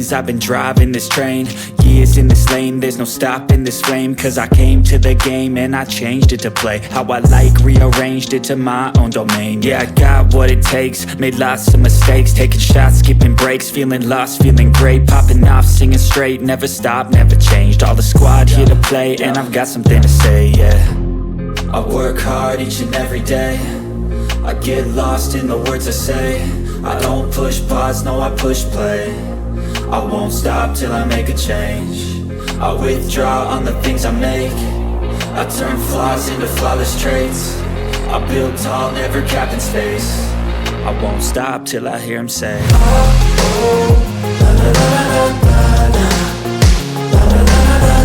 veins, I've been driving this train. Years in this lane, there's no stopping this flame. Cause I came to the game and I changed it to play how I like, rearranged it to my own domain. Yeah, I got what it takes, made lots of mistakes, taking shots, skipping breaks, feeling lost, feeling great, popping off, singing straight, never stopped, never changed. All the squad here to play, and I've got something to say, yeah. I work hard each and every day, I get lost in the words I say. I don't push pause, no I push play. I won't stop till I make a change. I withdraw on the things I make. I turn flaws into flawless traits. I build tall, never capped in space. I won't stop till I hear him say, oh, oh, la la la la la la, la la la la la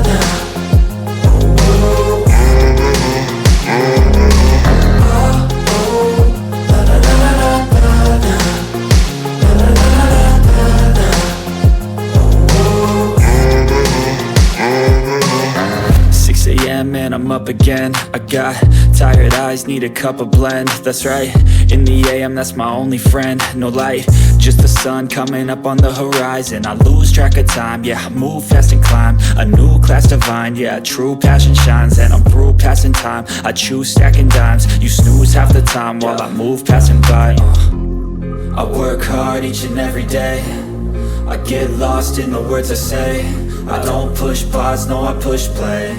la, oh, oh, and I'm up again. I got tired eyes, need a cup of blend. That's right, in the AM, that's my only friend. No light, just the sun coming up on the horizon. I lose track of time, yeah, I move fast and climb a new class divine, yeah, true passion shines. And I'm through passing time, I choose stacking dimes. You snooze half the time while I move passing by. I work hard each and every day, I get lost in the words I say. I don't push pause, no I push play.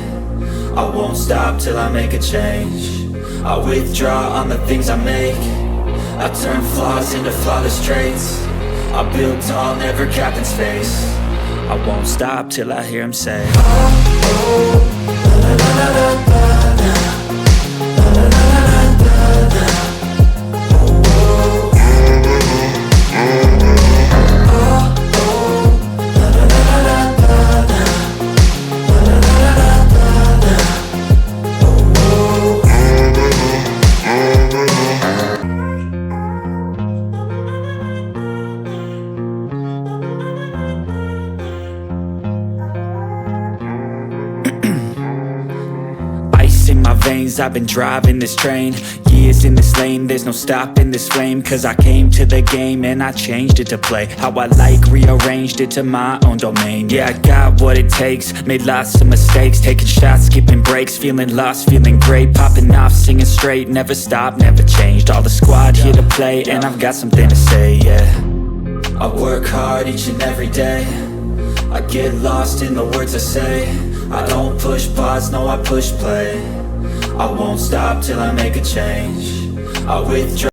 I won't stop till I make a change. I withdraw on the things I make. I turn flaws into flawless traits. I build tall, never capped in space. I won't stop till I hear him say, oh, oh, la la la la la la, la la la la la la. In my veins, I've been driving this train. Years in this lane, there's no stopping this flame. Cause I came to the game and I changed it to play how I like, rearranged it to my own domain. Yeah, I got what it takes, made lots of mistakes, taking shots, skipping breaks, feeling lost, feeling great, popping off, singing straight, never stopped, never changed. All the squad here to play, and I've got something to say, yeah. I work hard each and every day, I get lost in the words I say. I don't push pause, no I push play. I won't stop till I make a change. I withdraw.